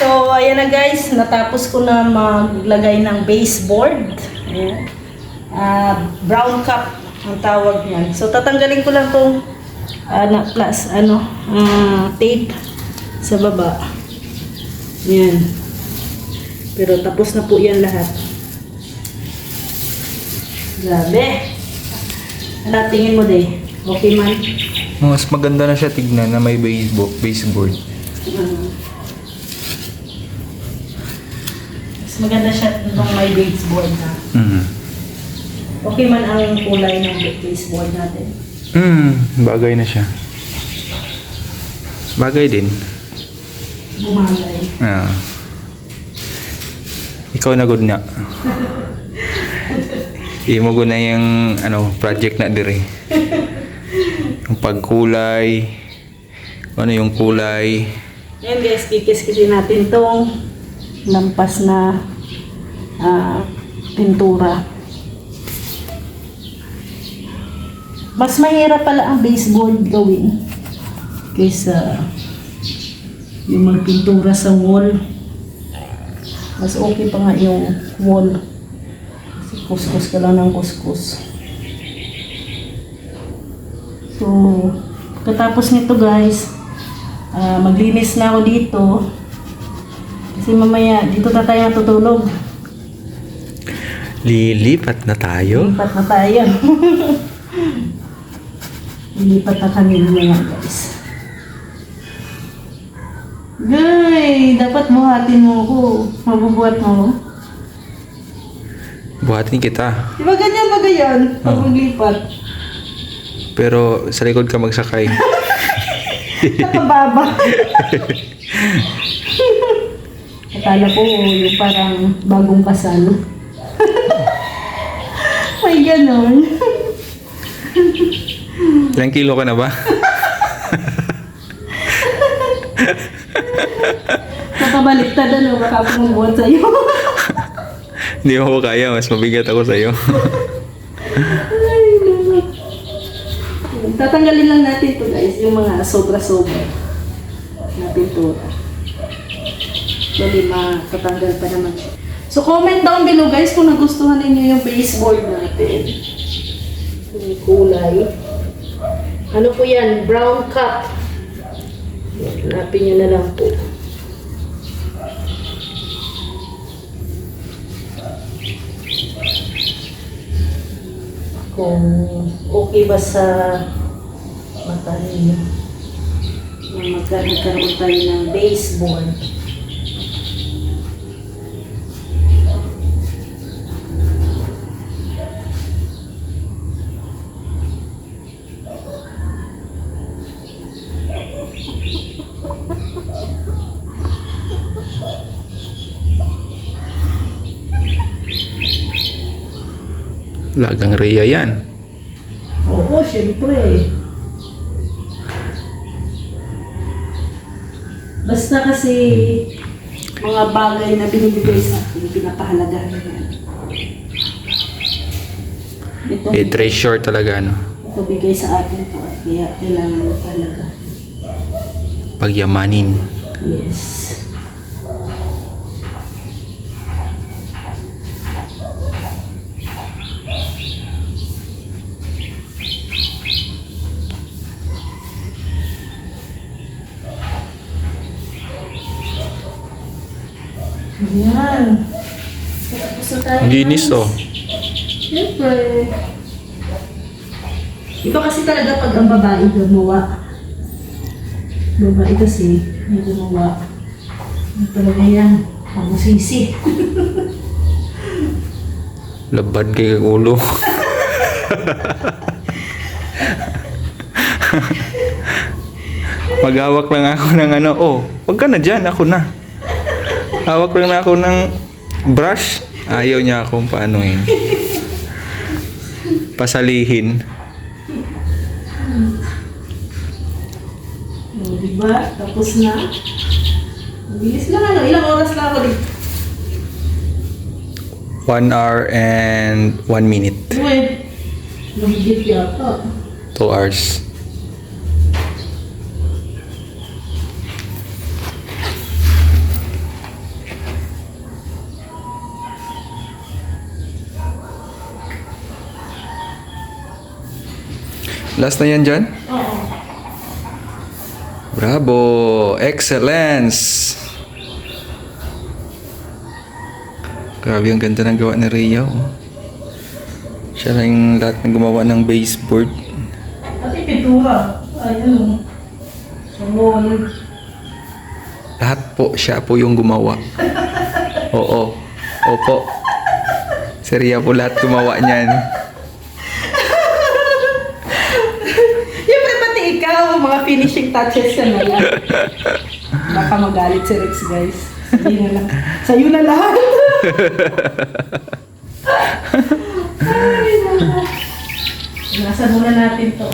So, ayan na guys, natapos ko na maglagay ng baseboard. Ayan. Brown cup ang tawag niyan. So, tatanggalin ko lang tong tape sa baba. Ayan. Pero tapos na po yan lahat. Grabe. Ano tingin mo, Day? Okay man? Mas maganda na siya tignan na may baseboard. Mas maganda siya nung may baseboard na. Okay man ang kulay ng baseboard natin. Bagay na siya. Bagay din. Bumagay. Ikaw na good na. Imo ko na yung project na dire. Yung pagkulay. Ano yung kulay. Ayan guys, kikis-kisin natin tong lampas na pintura. Mas mahirap pala ang baseboard gawin kaysa yung magpintura sa wall. Mas okay pa nga yung wall. Kasi kuskus ka lang ng kuskus. So, katapos nito guys, maglinis na ako dito. Kasi mamaya, dito na tayo matutulog. Lilipat na tayo? Lilipat na tayo. Lilipat na kami mamaya guys. Gay, dapat buhatin mo ako. Mabubuhat mo ako. Buhatin kita. Diba ganyan ba ganyan? Pag maglipat. Pero sa likod ka magsakay. Nakababa. Akala ko yung parang bagong kasal. May ganon. Ilang kilo ka na ba? Nakabaliktad ano, baka pumubuhat sa'yo. Hindi ako kaya, mas mabigat ako sa'yo. Ay, no. Tatanggalin lang natin ito guys, yung mga sobra-sobra na pintura. Actually, matatanggal pa naman siya. So, comment down below guys kung nagustuhan ninyo yung baseboard natin. Yung kulay. Ano po yan? Brown cup. Hanapin nyo na lang po. Kung okay ba sa mata ninyo na magkaroon tayo ng baseboard. Lagang Rhea yan. Oo, syempre. Basta kasi mga bagay na binibigay sa atin, pinapahalagahan yan. Ito, Treasure talaga, no? ito bigay sa atin to at kaya kailangan mo talaga. Pagyamanin. Yes. Ayan. Tapos na tayo. Ang linis, oh. Siyempre. Ito kasi talaga pag ang babae gumawa. Babae kasi may gumawa. Ito talaga yan. Pangusisi. Labad kay ulo. Maghawak lang ako ng wag ka na dyan, ako na. Hawak lang ako ng brush. Ayaw niya akong paanoin. Pasalihin. Diba? Tapos na. Bilis lang ilang oras lang ako dito. 1 hour and 1 minute. Wait. Mahigit yata. 2 hours. Last na yan dyan? Oo. Bravo! Excellence! Grabe, ang ganda ng gawa ni Rhea. Oh. Siya lang yung lahat ng gumawa ng baseboard. Pati pintura. Ayun. Sabon. Lahat po, siya po yung gumawa. Oo. Opo. Si Rhea po lahat gumawa niyan. Siyempre pati ikaw, mga finishing touches ka na lang. Baka magalit si Rex, guys. Sabi na lang. Sa'yo na lahat. Ay, naku. Nasa muna natin to.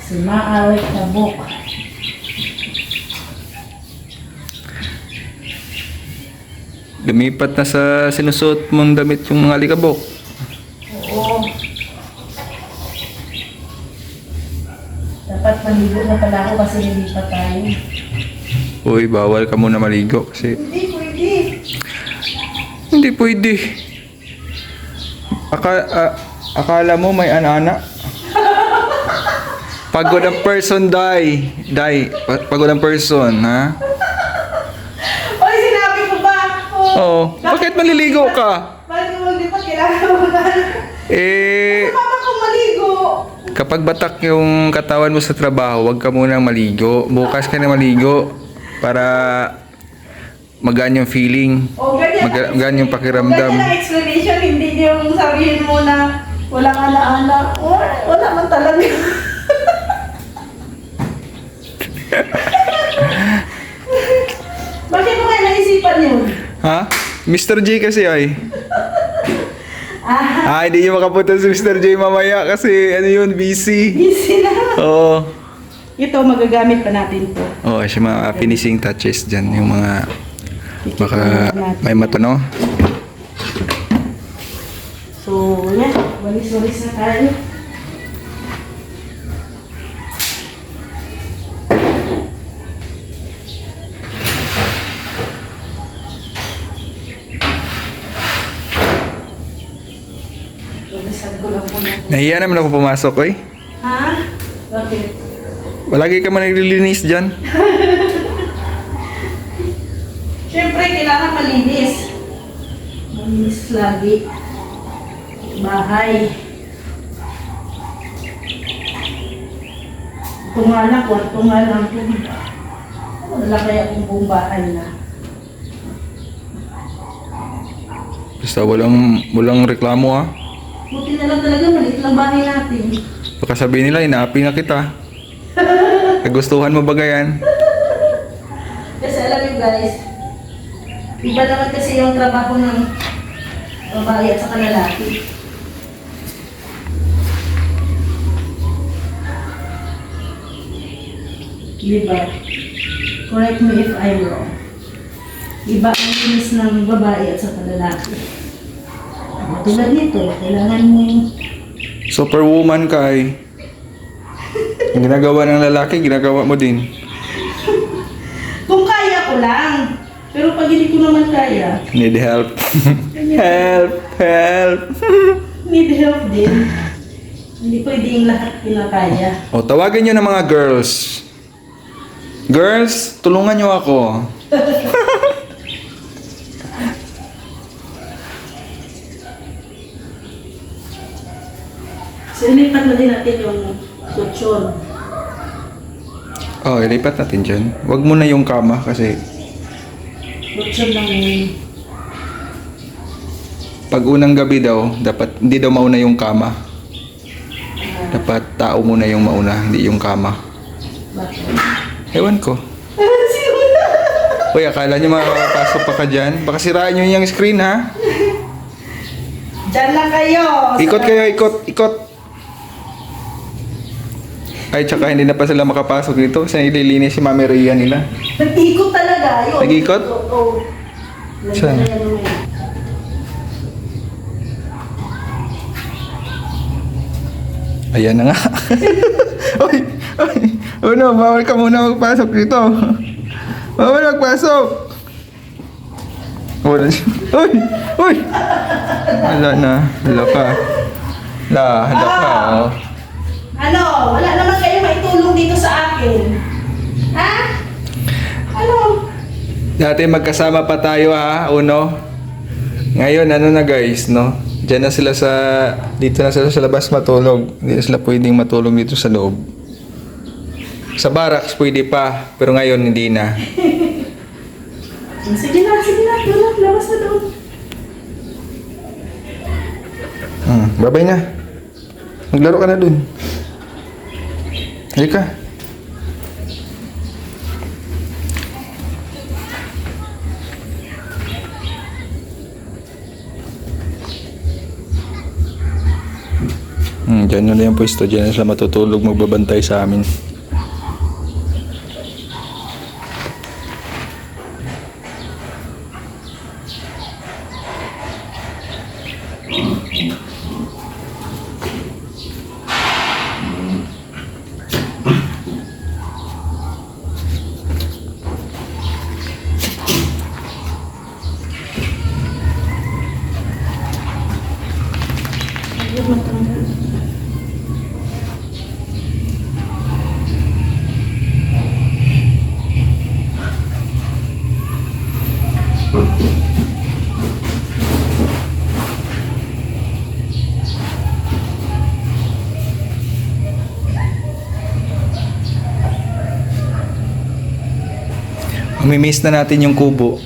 Si Maalek Tabok. Lumipat na sa sinusuot mong damit yung mga alikabok. Oo. Dapat maligo na pala ako kasi hindi pa tayo. Uy, bawal ka muna maligo kasi Hindi, pwede. hindi pwede. Akala mo may ana-ana? Pagod ang person, Day. Day, pagod ang person, ha? Oy, sinabi ko ba? Oo. Bakit maliligo ka? Bakit mo hindi pa kailangan mo na? Eh, Mama ko maligo. kapag batak yung katawan mo sa trabaho, huwag ka munang maligo. Bukas ka na maligo para magaan yung feeling. O, ganyan. Magaan yung pakiramdam. Ganyan ang explanation, hindi yung sabihin mo na walang ala-ala. Oh, wala man talaga. Bakit mo kaya naisipan yun? Ha? Mr. J kasi ay. Ah, Hindi nyo makapunta si Mr. J mamaya kasi ano yun, busy. easy na. Oo. Ito, magagamit pa natin to. Oo, siya mga finishing touches dyan. Yung mga baka natin. may matano. So, yan. Walis-walis na tayo. Walisan ko lang po na. Nahiya naman ako pumasok, oy. Ha? Bakit? Palagi ka man naglilinis dyan. Siyempre, kailangan malinis. Malinis lagi. Bahay. Ito nga lang, kwarto nga lang. Wala kaya kung buong bahay na. Basta walang reklamo, ha. Buti na lang talaga, maliit lang bahay natin. Baka sabihin nila, inaapi na kita. Kagustuhan mo ba yan? Kasi alam niyo guys, iba naman kasi yung trabaho ng babae at saka lalaki. Diba? Correct me if I'm wrong. Iba ang kinis ng babae at saka lalaki. Tulad nito, kailangan mo Superwoman ka, ay. Ang ginagawa ng lalaki, ginagawa mo din. kung kaya ko lang. Pero pag hindi ko naman kaya, Need help. Help! Help! need help din. Hindi pwede yung lahat pinakaya. O, tawagin nyo ng mga girls. Girls, tulungan nyo ako. So, ilipat na din natin yung kutsyon. Oh, ilipat natin dyan. Huwag mo na yung kama kasi Kutsyon lang yun. pag unang gabi daw, dapat hindi daw mauna yung kama. Dapat tao muna yung mauna, hindi yung kama. Bakit? Ewan ko. Uy, akala nyo makapasok pa ka dyan? Baka siraan nyo yung screen, ha? Diyan lang kayo! Ikot kayo, ikot. Ay, tsaka hindi na pa sila makapasok dito. Saan ililinis si Mami Rhea nila? Nag-ikot talaga. Yun. Nag-ikot? Oo. Saan? Ayan na nga. Uy! Oh no, bawal ka muna magpasok dito. Bawal magpasok! Wala siya. Uy! Uy! Hala na. Hala ka. Hala ka. Oh. Ano? Wala naman kayo maitulong dito sa akin. Ha? Ano? Dati magkasama pa tayo ha, Uno. Ngayon, ano na guys, no? Diyan na sila dito na sila sa labas matulog. Hindi na sila pwedeng matulog dito sa loob. Sa barracks pwede pa, pero ngayon hindi na. Sige na. Labas na doon. Babay na. Maglaro ka na dun. Halika. Diyan na lang yung pwesto. Diyan na sila matutulog, magbabantay sa amin. Mamimiss na natin yung kubo.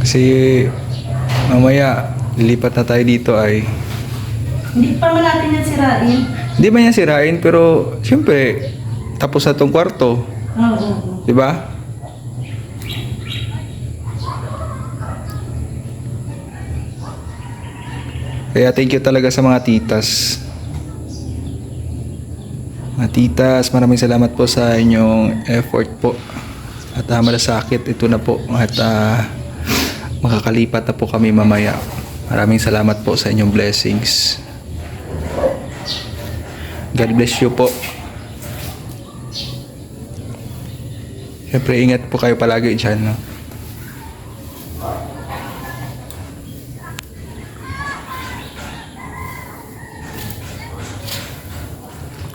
Kasi mamaya lilipat na tayo dito ay Hindi pa man natin yan sirain. hindi man yan sirain pero siyempre tapos na tong kwarto, Oo. di ba? Kaya thank you talaga sa mga titas. Mga titas, maraming salamat po sa inyong effort po. At malasakit ito na po at makakalipat na po kami mamaya. Maraming salamat po sa inyong blessings. God bless you po. Siyempre ingat po kayo palagi dyan. No?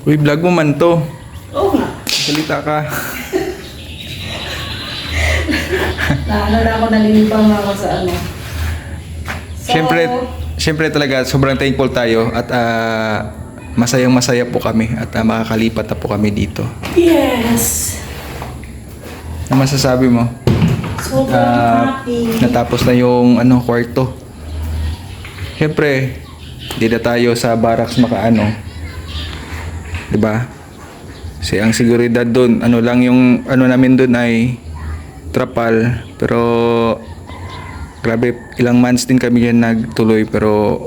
Uy, vlog mo man to. Oo nga. Salita ka. Na ako nalilipang ako sa ano. So, Siyempre talaga sobrang thankful tayo at masayang masaya po kami at makakalipat na po kami dito. yes. Ano masasabi mo? Sobrang happy. Natapos na yung kwarto. Siyempre, di na tayo sa barracks makaano. 'Di ba? Kasi ang seguridad doon, lang yung namin doon ay trapal, pero grabe ilang months din kami yan nagtuloy, pero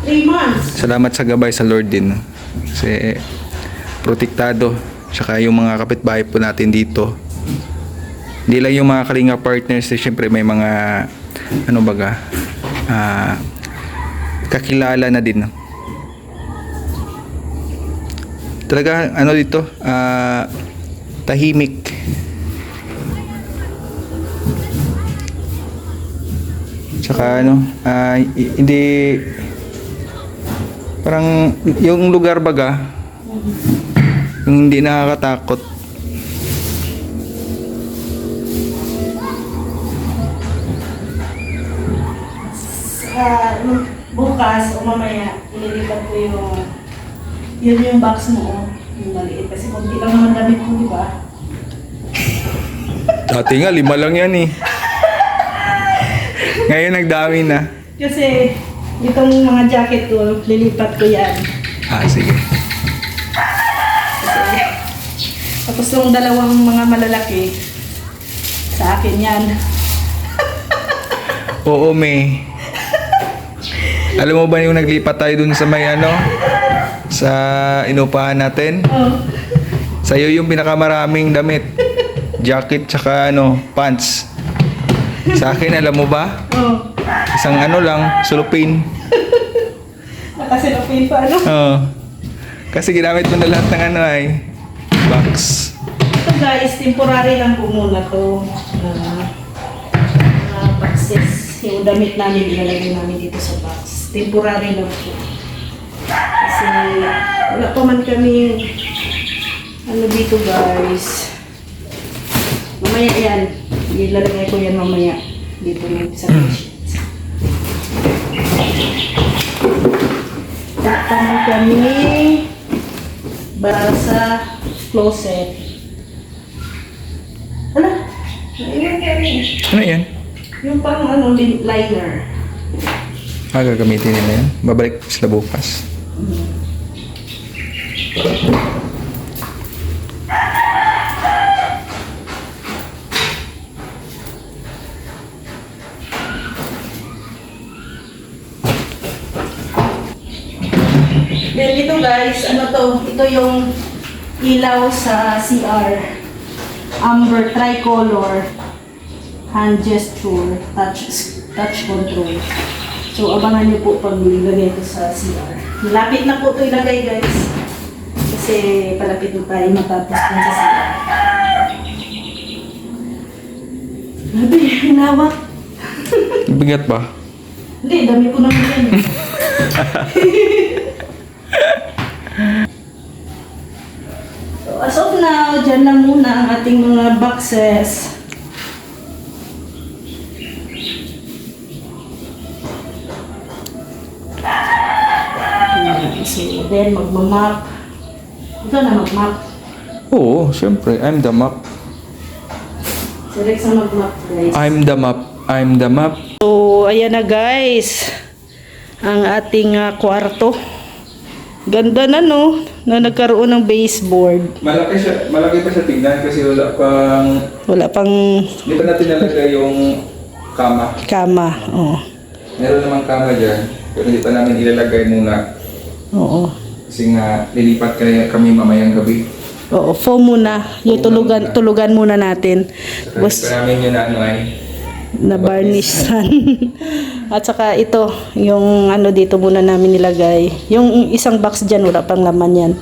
3 months. salamat sa gabay sa Lord din. Kasi protektado, tsaka yung mga kapitbahay po natin dito. Hindi lang yung mga kalinga partners, syempre may mga kakilala na din. Talaga dito tahimik. Tsaka hindi parang yung lugar baga yung hindi nakakatakot. Bukas o mamaya ililipat ko yung box mo, yung maliit. Kasi konti lang naman damit ko, di ba? Dati nga 5 lang yan eh. Ngayon nagdami na. Kasi itong mga jacket ko, lilipat ko yan. Sige. Kasi, tapos yung dalawang mga malalaki, sa akin yan. Oo, May. Alam mo ba yung naglipat tayo dun sa may sa inupahan natin? Oh. Sa'yo yung pinakamaraming damit. Jacket tsaka pants. Sa akin, alam mo ba? Oh. Isang lang, sulupin. Nakasilapin pa, Kasi ginamit mo na lahat ng ay box. Ito guys, temporary lang po muna to. boxes. Yung damit namin, ilalagay namin dito sa box. Temporary lang po. Kasi wala pa man kami ano dito guys. Mamaya yan. Ilalagay ko yan mamaya. Dito yung sa sheets. Wala pa man kami para sa closet. Ano? Naiwan kami. Ano yan? Yung pang ano, liner. Gagamitin nila yan. Babalik sila bukas. Then ito guys, ano to? Ito yung ilaw sa CR. Amber tricolor hand gesture touch control. So abangan niyo po pag nilagay ito sa CR. Malapit na po ito ilagay guys. Kasi palapit na tayo matapos dun sa CR. Grabe, hinawak. Bigat ba? Hindi, dami ko naman yan. So as of now, dyan lang muna ang ating mga boxes. So then magmamap. Ikaw na magmap. Oo, syempre. I'm the map. Si Rex ang magmap guys. I'm the map. I'm the map. So ayan na guys. Ang ating kwarto. Ganda na no, na nagkaroon ng baseboard. Malaki pa siya tingnan kasi Wala pang hindi pa natin nalagay yung kama. kama. Oh. Meron namang kama dyan, pero hindi pa namin ilalagay muna. Oo. Kasi nga, lilipat kami mamayang gabi. Oo, foam muna. Yung tulugan muna natin. Saka Tapos pa namin yun na ano ay, na varnishan. At saka ito, yung ano dito muna namin nilagay. Yung isang box dyan, wala pang laman yan.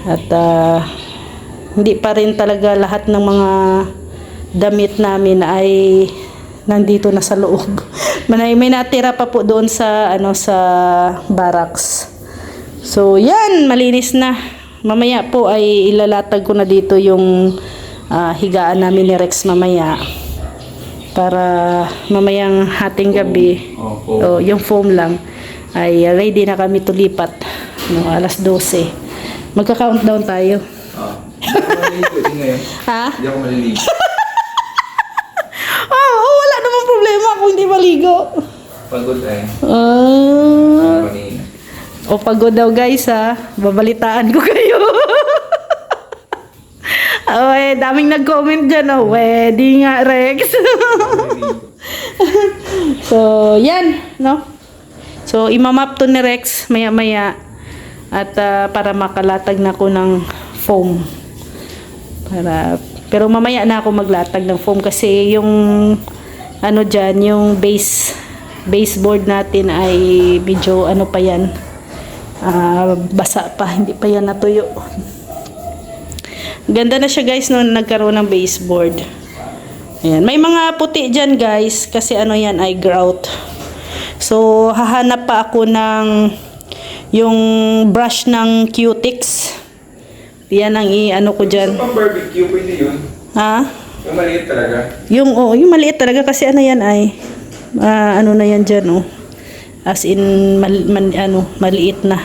At hindi pa rin talaga lahat ng mga damit namin ay nandito na sa loob. May natira pa po doon sa ano sa barracks. So yan, malinis na. Mamaya po ay ilalatag ko na dito yung higaan namin ni Rex mamaya. Para mamayang hating gabi, foam. yung foam lang, ay ready na kami tulipat. No, alas 12. Magka-countdown tayo. Hindi ako maliligo din ngayon. Ha? Hindi ako maliligo. Wala namang problema kung hindi maligo. Pagod ay. Kanina. O pagod daw guys ha. Babalitaan ko kayo. Daming nag-comment dyan. Wedding nga Rex. So yan no. So imamap to ni Rex maya maya. At para makalatag na ako ng foam. Pero mamaya na ako maglatag ng foam kasi yung ano dyan, yung baseboard natin ay medyo ano pa yan, basa pa, hindi pa yan natuyo. Ganda na siya guys nung nagkaroon ng baseboard. Ayan. May mga puti dyan guys kasi ano yan ay grout. So hahanap pa ako ng yung brush ng Q-Tix. Yan ang i-ano ko dyan. So pang barbecue, pwede yun. Ha? Yung maliit talaga. Yung maliit talaga kasi ano yan ay ano na yan dyan as in maliit na.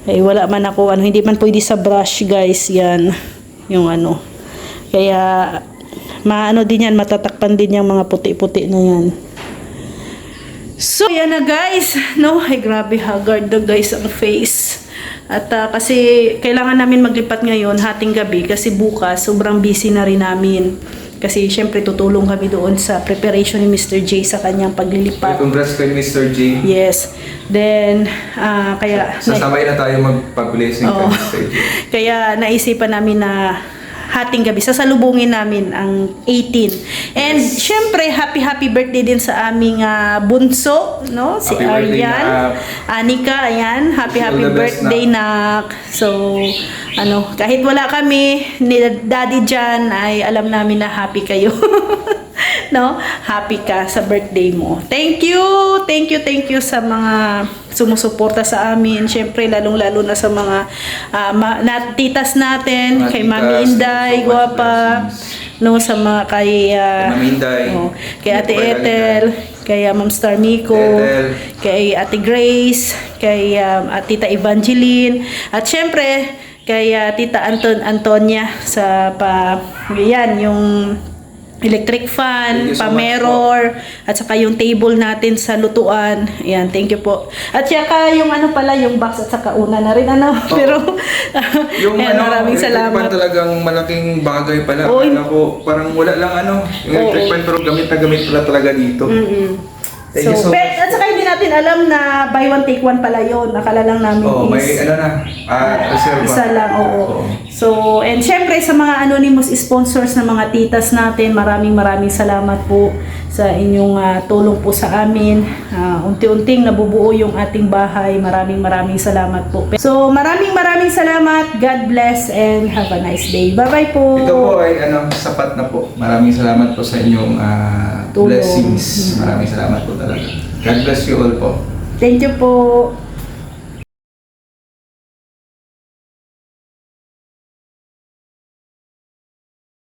Wala man ako hindi man pwede sa brush guys yan yung ano. Kaya maano din yan, matatakpan din yung mga puti-puti na yan. So yan na guys, no, ay grabe haggard na guys ang face. At kasi kailangan namin maglipat ngayon hating gabi kasi bukas sobrang busy na rin namin. Kasi syempre tutulong kami doon sa preparation ni Mr. J sa kanyang paglilipat. Congrats kay Mr. J. Yes. Then kaya sasabay na tayo magpa-blessing kay Mr. J. Kaya naisipan namin na hating gabi sasalubungin namin ang 18. And syempre happy birthday din sa aming bunso, no? Si Happy birthday, Aryan, Anika, ayan. Happy All the best, birthday nak. So kahit wala kami ni Daddy Jan ay alam namin na happy kayo. no? Happy ka sa birthday mo. Thank you sa mga sumusuporta sa amin. Siyempre, lalong-lalo na sa mga titas natin, Mga kay titas, Mami Inday, so much guwapa, no, sa mga kay, Mami Inday. kay Ate Mami Ethel, kay Ma'am Star Miko, Ethel. kay Ate Grace, kay Tita Evangeline, at syempre, kay Tita Antonia sa yan, yung electric fan, Thank you so pa-mirror, at saka yung table natin sa lutuan. Ayan, thank you po. At saka yung yung box at saka una na rin, pero Yung ayan, maraming electric fan salamat. talagang malaking bagay pala. Oy. Akala ko parang wala lang yung electric Oo. fan pero gamit na gamit pala talaga dito. Thank you so much. At saka hindi natin alam na buy one take one pala yon. Nakala lang namin Oh, may is reserva. isa lang, oo. So, and syempre sa mga anonymous sponsors na mga titas natin, maraming salamat po sa inyong tulong po sa amin. Unti-unting nabubuo yung ating bahay. Maraming salamat po. So, maraming salamat. God bless and have a nice day. Bye-bye po. Ito po ay sapat na po. Maraming salamat po sa inyong Tulong. blessings. Maraming salamat po talaga. God bless you all po. Thank you po.